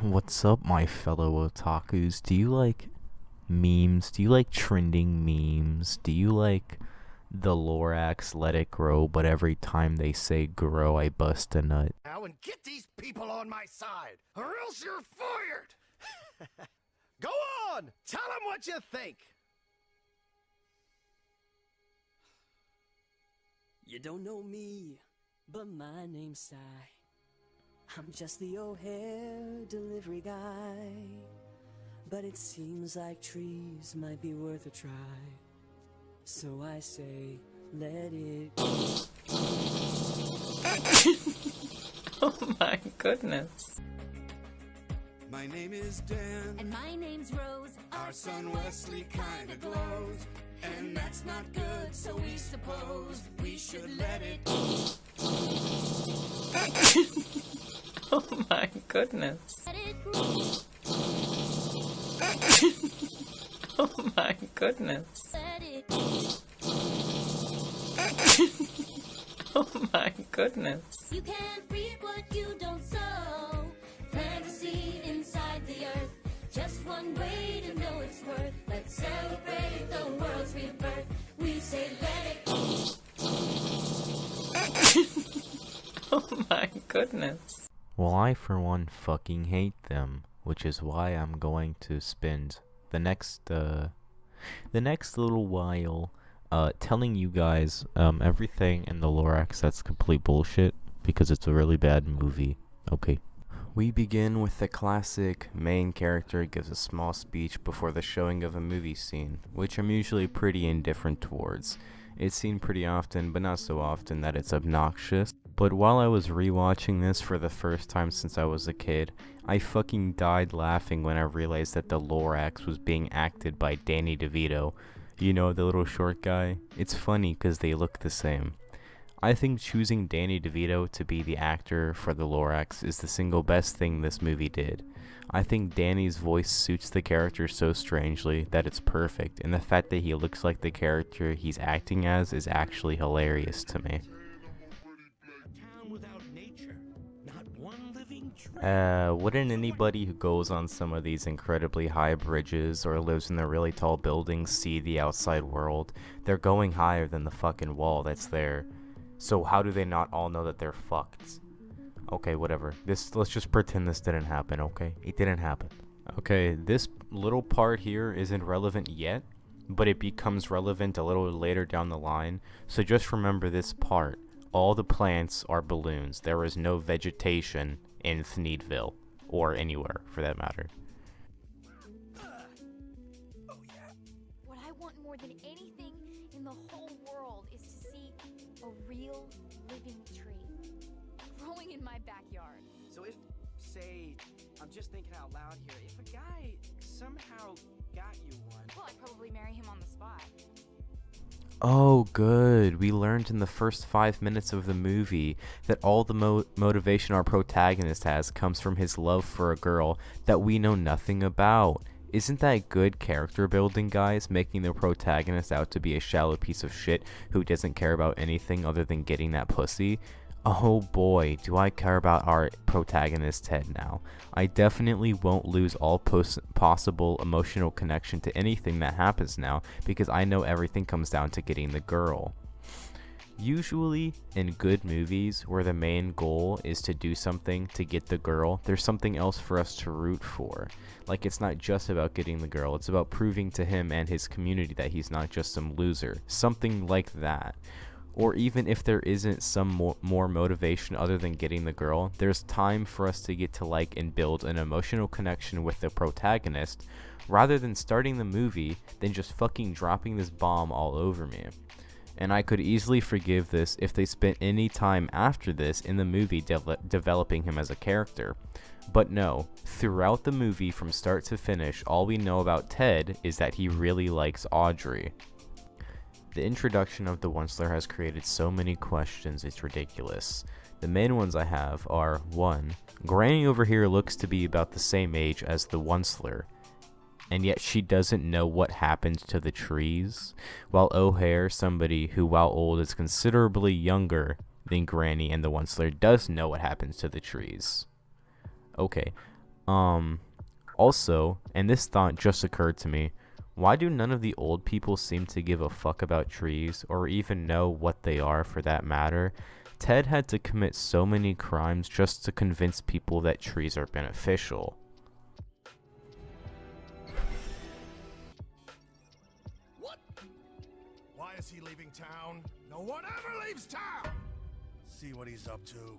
What's up, my fellow otakus? Do you like memes? Do you like trending memes? Do you like the Lorax let it grow, but every time they say grow, I bust a nut? Now and get these people on my side, or else you're fired! Go on! Tell them what you think! You don't know me, but my name's Cy. I'm just the O'Hare delivery guy. But it seems like trees might be worth a try. So I say, let it go. Oh my goodness. My name is Dan. And my name's Rose. Our son Wesley kinda glows. And that's not good, so we suppose we should let it go. Oh my goodness. Let it grow. Oh my goodness. Let it grow. Oh my goodness. You can't reap what you don't sow. Plant a seed inside the earth. Just one way to know its worth. Let's celebrate the world's rebirth. We say let it go. Oh my goodness. Well, I for one fucking hate them, which is why I'm going to spend the next little while telling you guys everything in the Lorax that's complete bullshit, because it's a really bad movie. Okay. We begin with the classic main character gives a small speech before the showing of a movie scene, which I'm usually pretty indifferent towards. It's seen pretty often, but not so often that it's obnoxious. But while I was rewatching this for the first time since I was a kid, I fucking died laughing when I realized that the Lorax was being acted by Danny DeVito. You know, the little short guy? It's funny because they look the same. I think choosing Danny DeVito to be the actor for the Lorax is the single best thing this movie did. I think Danny's voice suits the character so strangely that it's perfect, and the fact that he looks like the character he's acting as is actually hilarious to me. Wouldn't anybody who goes on some of these incredibly high bridges or lives in the really tall buildings see the outside world? They're going higher than the fucking wall that's there. So how do they not all know that they're fucked? Okay, whatever. Let's just pretend this didn't happen, okay? It didn't happen. Okay, this little part here isn't relevant yet, but it becomes relevant a little later down the line. So just remember this part. All the plants are balloons. There is no vegetation in Thneedville, or anywhere for that matter. What I want more than anything in the whole world is to see a real living tree growing in my backyard. So if, say, I'm just thinking out loud here, if a guy somehow got you one... Well, I'd probably marry him on the spot. Oh, good. We learned in the first 5 minutes of the movie that all the motivation our protagonist has comes from his love for a girl that we know nothing about. Isn't that good character building, guys? Making the protagonist out to be a shallow piece of shit who doesn't care about anything other than getting that pussy? Oh boy, do I care about our protagonist Ted now. I definitely won't lose all possible emotional connection to anything that happens now, because I know everything comes down to getting the girl. Usually, in good movies, where the main goal is to do something to get the girl, there's something else for us to root for. Like, it's not just about getting the girl, it's about proving to him and his community that he's not just some loser. Something like that. Or even if there isn't some more motivation other than getting the girl, there's time for us to get to like and build an emotional connection with the protagonist, rather than starting the movie, then just fucking dropping this bomb all over me. And I could easily forgive this if they spent any time after this in the movie developing him as a character. But no, throughout the movie from start to finish, all we know about Ted is that he really likes Audrey. The introduction of the Onceler has created so many questions, it's ridiculous. The main ones I have are, 1. Granny over here looks to be about the same age as the Onceler, and yet she doesn't know what happened to the trees, while O'Hare, somebody who while old is considerably younger than Granny and the Onceler, does know what happens to the trees. Okay, Also, and this thought just occurred to me, why do none of the old people seem to give a fuck about trees, or even know what they are for that matter? Ted had to commit so many crimes just to convince people that trees are beneficial. What? Why is he leaving town? No one ever leaves town! See what he's up to.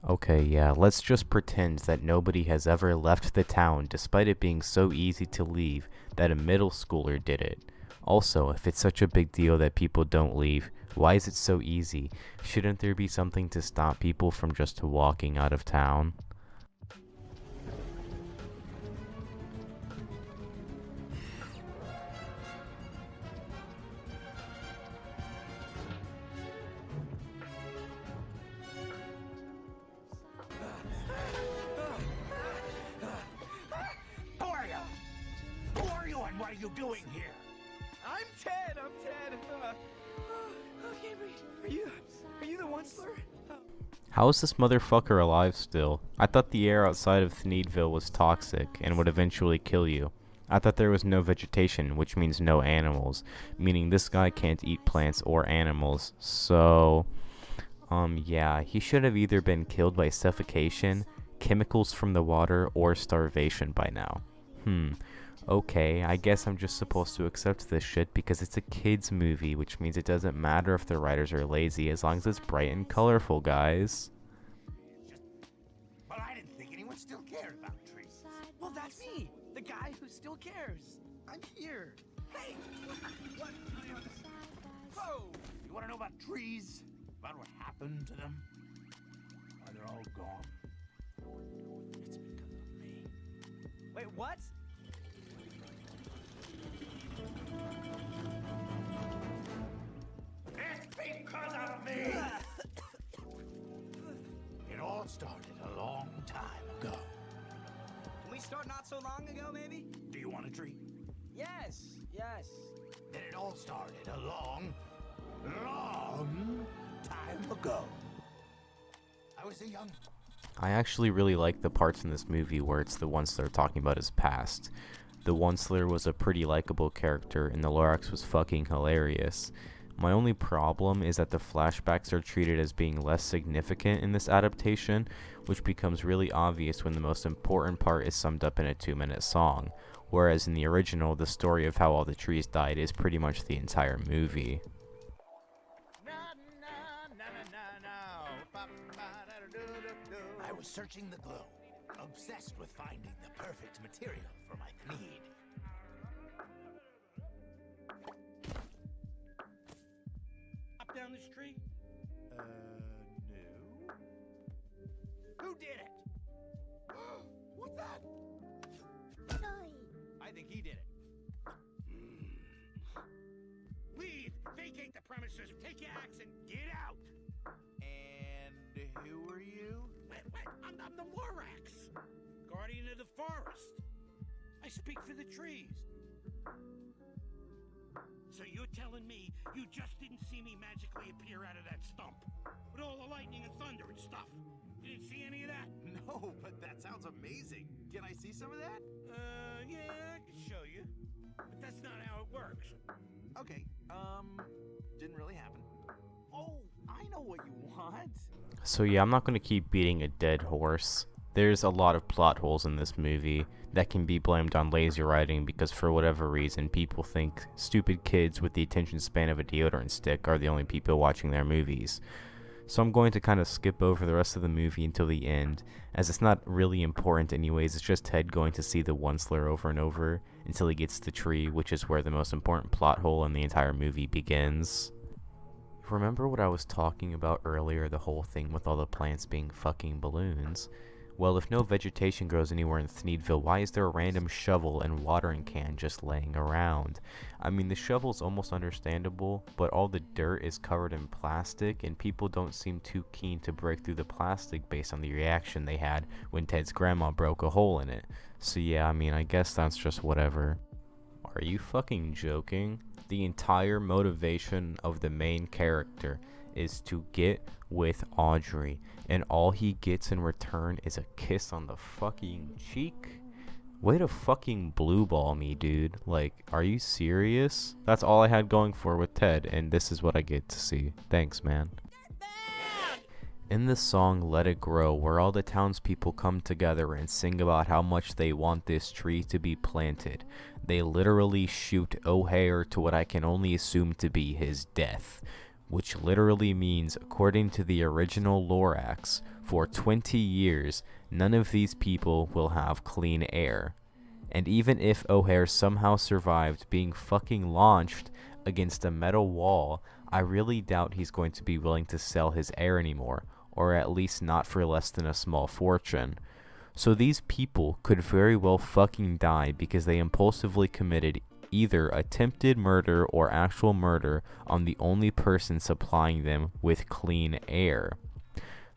Okay, yeah, let's just pretend that nobody has ever left the town despite it being so easy to leave that a middle schooler did it. Also, if it's such a big deal that people don't leave, why is it so easy? Shouldn't there be something to stop people from just walking out of town? Who are you? Who are you and what are you doing here? I'm Ted. Okay, are you the Onceler? How is this motherfucker alive still? I thought the air outside of Thneedville was toxic and would eventually kill you. I thought there was no vegetation, which means no animals, meaning this guy can't eat plants or animals, so... yeah, he should have either been killed by suffocation, chemicals from the water, or starvation by now. Okay, I guess I'm just supposed to accept this shit because it's a kid's movie, which means it doesn't matter if the writers are lazy as long as it's bright and colorful, guys. But I didn't think anyone still cared about trees. Well, that's me, the guy who still cares. I'm here. Hey! What? Whoa! You want to know about trees? About what happened to them? Why they're all gone? It's because of me. Wait, what? It's because of me! It all started a long time ago. Can we start not so long ago, maybe? Do you want a tree? Yes. Then it all started a long time ago. I was a young... I actually really like the parts in this movie where it's the Onceler talking about his past. The Onceler was a pretty likable character, and the Lorax was fucking hilarious. My only problem is that the flashbacks are treated as being less significant in this adaptation, which becomes really obvious when the most important part is summed up in a 2-minute song, whereas in the original, the story of how all the trees died is pretty much the entire movie. I was searching the globe, obsessed with finding the perfect material for my need. Up down this tree? No. Who did it? What's that? I think he did it. Leave! Vacate the premises! Take your axe and get out! And who are you? Wait, I'm the Lorax! Guardian of the forest! I speak for the trees. So you're telling me you just didn't see me magically appear out of that stump? With all the lightning and thunder and stuff? You didn't see any of that? No, but that sounds amazing. Can I see some of that? Yeah, I can show you. But that's not how it works. Okay, didn't really happen. Oh, I know what you want. So yeah, I'm not going to keep beating a dead horse. There's a lot of plot holes in this movie that can be blamed on lazy writing because for whatever reason people think stupid kids with the attention span of a deodorant stick are the only people watching their movies. So I'm going to kind of skip over the rest of the movie until the end, as it's not really important anyways. It's just Ted going to see the Onceler over and over until he gets the tree, which is where the most important plot hole in the entire movie begins. Remember what I was talking about earlier, the whole thing with all the plants being fucking balloons? Well, if no vegetation grows anywhere in Thneedville, why is there a random shovel and watering can just laying around? I mean, the shovel's almost understandable, but all the dirt is covered in plastic, and people don't seem too keen to break through the plastic based on the reaction they had when Ted's grandma broke a hole in it. So yeah, I mean, I guess that's just whatever. Are you fucking joking? The entire motivation of the main character is to get with Audrey, and all he gets in return is a kiss on the fucking cheek. Way to fucking blue ball me, dude. Like, are you serious? That's all I had going for with Ted, and this is what I get to see. Thanks, man. In the song Let It Grow, where all the townspeople come together and sing about how much they want this tree to be planted, they literally shoot O'Hare to what I can only assume to be his death, which literally means, according to the original Lorax, for 20 years, none of these people will have clean air. And even if O'Hare somehow survived being fucking launched against a metal wall, I really doubt he's going to be willing to sell his air anymore, or at least not for less than a small fortune. So these people could very well fucking die because they impulsively committed either attempted murder or actual murder on the only person supplying them with clean air.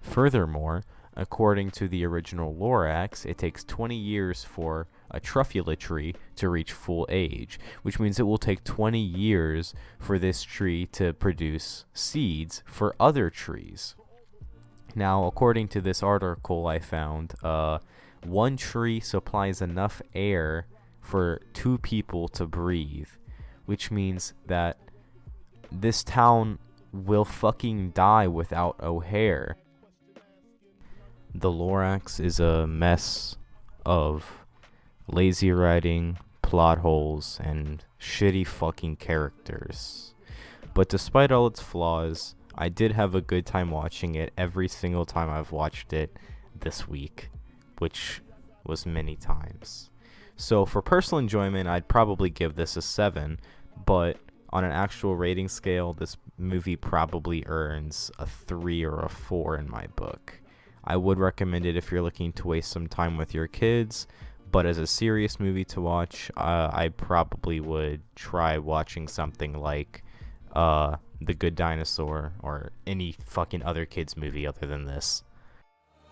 Furthermore, according to the original Lorax, it takes 20 years for a truffula tree to reach full age, which means it will take 20 years for this tree to produce seeds for other trees. Now, according to this article I found, one tree supplies enough air for 2 people to breathe, which means that this town will fucking die without O'Hare. The Lorax is a mess of lazy writing, plot holes, and shitty fucking characters. But despite all its flaws, I did have a good time watching it every single time I've watched it this week, which was many times. So for personal enjoyment, I'd probably give this a 7, but on an actual rating scale, this movie probably earns a 3 or a 4 in my book. I would recommend it if you're looking to waste some time with your kids, but as a serious movie to watch, I probably would try watching something like The Good Dinosaur or any fucking other kids movie other than this.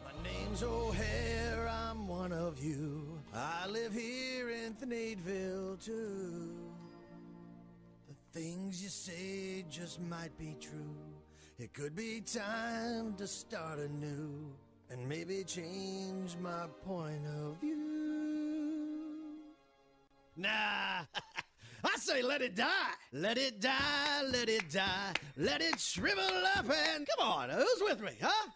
My name's O'Hare, I'm one of you. I live here in Thneedville too. The things you say just might be true. It could be time to start anew and maybe change my point of view. Nah, I say let it die. Let it die, let it die. Let it shrivel up and come on, who's with me, huh?